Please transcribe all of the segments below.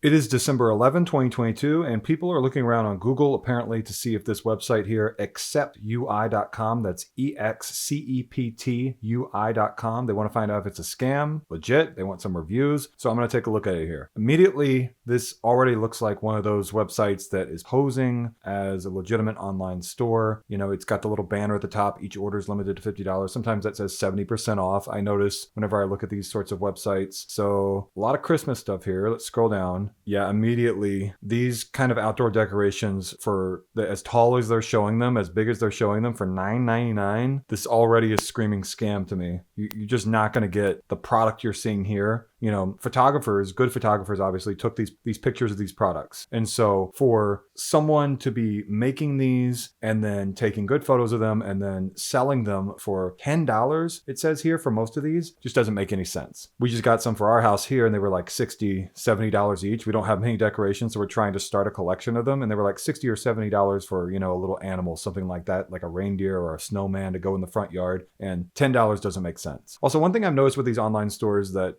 It is December 11, 2022, and people are looking around on Google apparently to see if this website here, exceptui.com, that's EXCEPTUI.com, they want to find out if it's a scam, legit, they want some reviews. So I'm going to take a look at it here. Immediately, this already looks like one of those websites that is posing as a legitimate online store. You know, it's got the little banner at the top, each order is limited to $50. Sometimes that says 70% off. I notice whenever I look at these sorts of websites. So a lot of Christmas stuff here. Let's scroll down. Yeah, immediately these kind of outdoor decorations for as tall as they're showing them, as big as they're showing them for $9.99. This already is screaming scam to me. You're just not going to get the product you're seeing here. You know, photographers, good photographers obviously took these pictures of these products. And so for someone to be making these and then taking good photos of them and then selling them for $10, it says here for most of these, just doesn't make any sense. We just got some for our house here and they were like $60, $70 each. We don't have many decorations, so we're trying to start a collection of them. And they were like $60 or $70 for, you know, a little animal, something like that, like a reindeer or a snowman to go in the front yard. And $10 doesn't make sense. Also, one thing I've noticed with these online stores that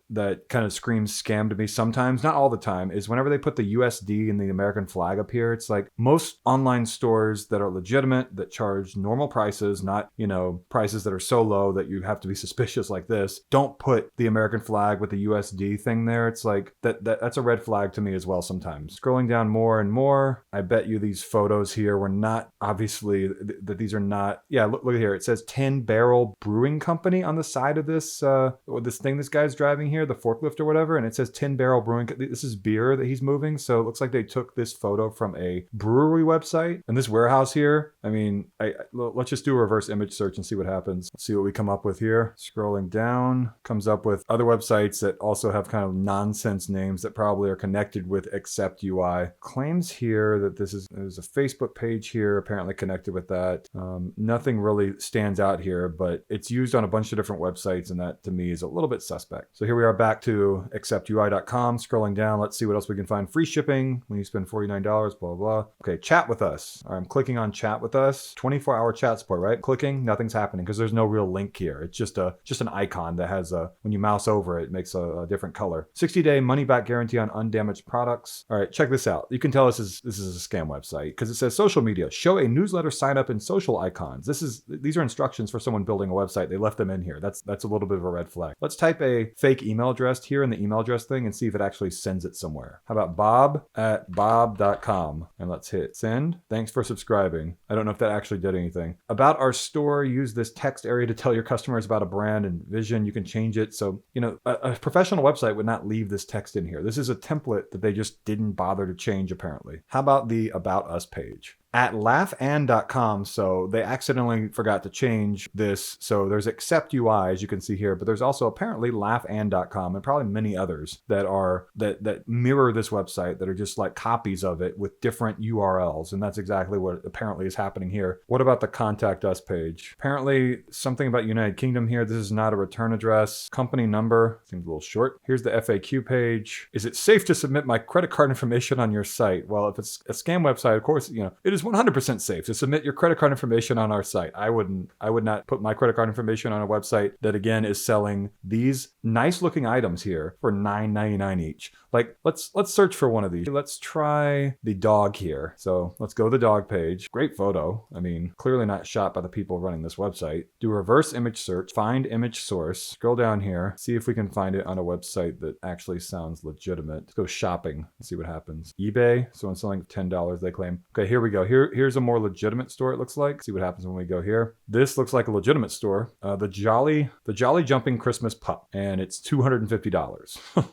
kind of screams scam to me sometimes, not all the time, is whenever they put the USD and the American flag up here, it's like most online stores that are legitimate, that charge normal prices, not, you know, prices that are so low that you have to be suspicious like this, don't put the American flag with the USD thing there. It's like that's a red flag to me as well sometimes. Scrolling down more and more, I bet you these photos here were not, obviously, that these are not, yeah, look here. It says 10 Barrel Brewing Company on the side of this thing this guy's driving here, the forklift or whatever, and it says 10 Barrel Brewing. This is beer that he's moving, so it looks like they took this photo from a brewery website. And this warehouse here, I mean, let's just do a reverse image search and see what happens. Let's see what we come up with here. Scrolling down, comes up with other websites that also have kind of nonsense names that probably are connected with Exceptui. Claims here that there's a Facebook page here apparently connected with that. Nothing really stands out here, but it's used on a bunch of different websites, and that to me is a little bit suspect. So here we are back to exceptui.com. Scrolling down, let's see what else we can find. Free shipping when you spend $49, blah, blah, blah. Okay, chat with us. All right, I'm clicking on chat with us. 24-hour chat support, right? Clicking, nothing's happening because there's no real link here. It's just an icon that has when you mouse over it, it makes a different color. 60-day money-back guarantee on undamaged products. All right, check this out. You can tell this is a scam website because it says social media. Show a newsletter sign up and social icons. These are instructions for someone building a website. They left them in here. That's a little bit of a red flag. Let's type a fake email address here in the email address thing and see if it actually sends it somewhere. How about bob@bob.com? And let's hit send. Thanks for subscribing. I don't know if that actually did anything. About our store, use this text area to tell your customers about a brand and vision. You can change it. So, you know, a professional website would not leave this text in here. This is a template that they just didn't bother to change, apparently. How about the About Us page? At laughan.com, so they accidentally forgot to change this. So there's Exceptui, as you can see here, but there's also apparently laughan.com and probably many others that mirror this website, that are just like copies of it with different URLs. And that's exactly what apparently is happening here. What about the Contact Us page? Apparently something about United Kingdom here. This is not a return address. Company number, seems a little short. Here's the FAQ page. Is it safe to submit my credit card information on your site? Well, if it's a scam website, of course, you know, it is 100% safe to submit your credit card information on our site. I would not put my credit card information on a website that again is selling these nice looking items here for $9.99 each. Like let's search for one of these. Let's try the dog here. So let's go to the dog page. Great photo. I mean, clearly not shot by the people running this website. Do a reverse image search, find image source, scroll down here, see if we can find it on a website that actually sounds legitimate. Let's go shopping and see what happens. eBay, someone's selling for $10, they claim. Okay, here we go. Here's a more legitimate store, it looks like. See what happens when we go here. This looks like a legitimate store. The Jolly Jumping Christmas Pup, and it's $250.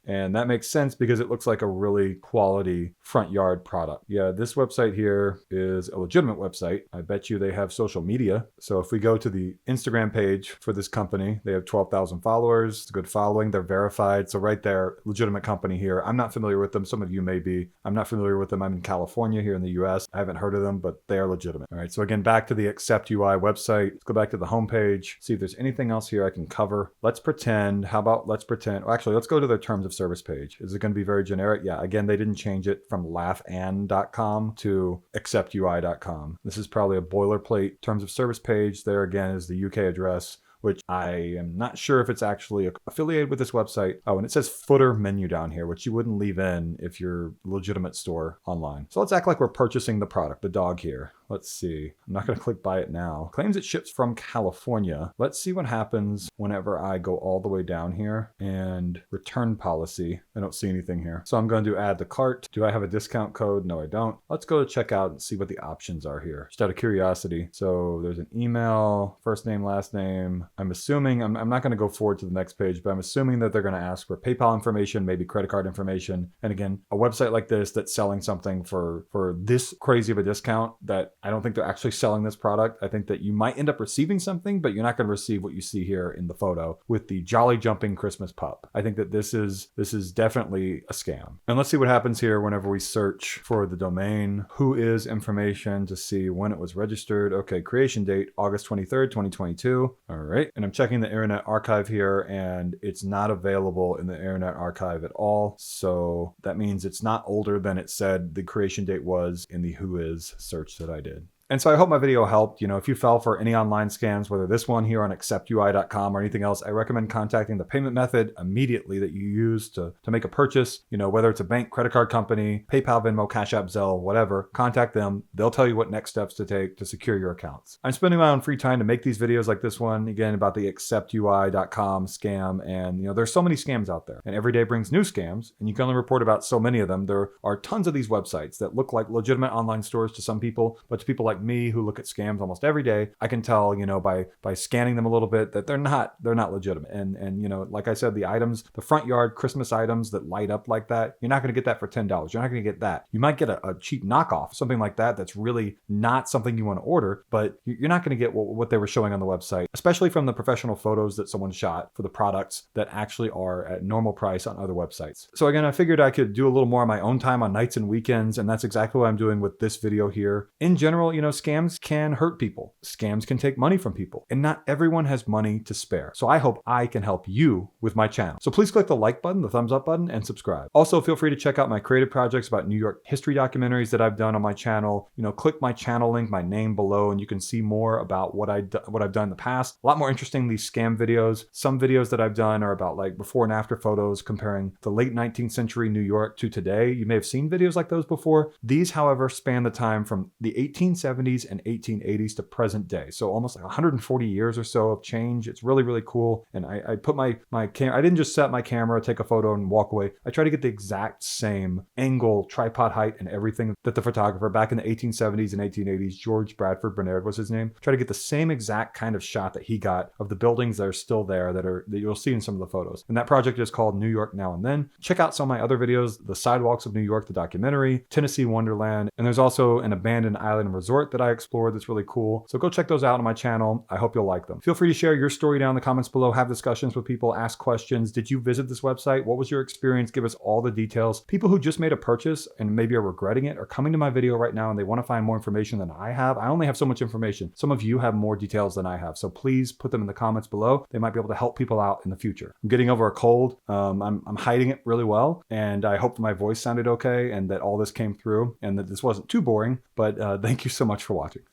And that makes sense because it looks like a really quality front yard product. Yeah, this website here is a legitimate website. I bet you they have social media. So if we go to the Instagram page for this company, they have 12,000 followers. It's a good following. They're verified. So right there, legitimate company here. I'm not familiar with them. Some of you may be. I'm not familiar with them. I'm in California here in the US. I haven't heard of them, but they are legitimate. All right, so again, back to the Exceptui website. Let's go back to the homepage, see if there's anything else here I can cover. Let's pretend. How about let's pretend? Well, actually, let's go to their terms of service page. Is it going to be very generic? Yeah, again, they didn't change it from laughan.com to exceptui.com. This is probably a boilerplate terms of service page. There again is the UK address. which I am not sure if it's actually affiliated with this website. Oh, and it says footer menu down here, which you wouldn't leave in if you're a legitimate store online. So let's act like we're purchasing the product, the dog here. Let's see. I'm not going to click buy it now. Claims it ships from California. Let's see what happens whenever I go all the way down here and return policy. I don't see anything here. So I'm going to add the cart. Do I have a discount code? No, I don't. Let's go to checkout and see what the options are here. Just out of curiosity. So there's an email, first name, last name. I'm assuming, I'm not going to go forward to the next page, but I'm assuming that they're going to ask for PayPal information, maybe credit card information. And again, a website like this that's selling something for this crazy of a discount that I don't think they're actually selling this product. I think that you might end up receiving something, but you're not going to receive what you see here in the photo with the jolly jumping Christmas pup. I think that this is definitely a scam. And let's see what happens here whenever we search for the domain. Who is information to see when it was registered. Okay, creation date, August 23rd, 2022. All right. And I'm checking the Internet Archive here, and it's not available in the Internet Archive at all. So that means it's not older than it said the creation date was in the who is search that I did. And so I hope my video helped. You know, if you fell for any online scams, whether this one here on exceptui.com or anything else, I recommend contacting the payment method immediately that you use to make a purchase. You know, whether it's a bank, credit card company, PayPal, Venmo, Cash App, Zelle, whatever, contact them. They'll tell you what next steps to take to secure your accounts. I'm spending my own free time to make these videos like this one, again, about the exceptui.com scam. And, you know, there's so many scams out there, and every day brings new scams, and you can only report about so many of them. There are tons of these websites that look like legitimate online stores to some people, but to people like me who look at scams almost every day, I can tell, you know, by scanning them a little bit that they're not legitimate. And you know, like I said, the items, the front yard Christmas items that light up like that, you're not going to get that for $10. You're not going to get that. You might get a cheap knockoff, something like that that's really not something you want to order, but you're not going to get what they were showing on the website, especially from the professional photos that someone shot for the products that actually are at normal price on other websites. So again, I figured I could do a little more on my own time on nights and weekends, and that's exactly what I'm doing with this video here. In general, you know, scams can hurt people. Scams can take money from people, and not everyone has money to spare. So I hope I can help you with my channel. So please click the like button, the thumbs up button, and subscribe. Also, feel free to check out my creative projects about New York history documentaries that I've done on my channel. You know, click my channel link, my name below, and you can see more about what I've done in the past. A lot more interesting than these scam videos. Some videos that I've done are about like before and after photos comparing the late 19th century New York to today. You may have seen videos like those before. These, however, span the time from the 1870s and 1880s to present day. So almost like 140 years or so of change. It's really, really cool. And I put my camera, I didn't just set my camera, take a photo and walk away. I try to get the exact same angle, tripod height, and everything that the photographer back in the 1870s and 1880s, George Bradford Bernard was his name, try to get the same exact kind of shot that he got of the buildings that are still there that you'll see in some of the photos. And that project is called New York Now and Then. Check out some of my other videos, The Sidewalks of New York, the documentary, Tennessee Wonderland, and there's also an abandoned island resort that I explored that's really cool. So go check those out on my channel. I hope you'll like them. Feel free to share your story down in the comments below, have discussions with people, ask questions. Did you visit this website? What was your experience? Give us all the details. People who just made a purchase and maybe are regretting it are coming to my video right now and they want to find more information than I have. I only have so much information. Some of you have more details than I have. So please put them in the comments below. They might be able to help people out in the future. I'm getting over a cold. I'm hiding it really well. And I hope that my voice sounded okay and that all this came through and that this wasn't too boring. But thank you so much for watching.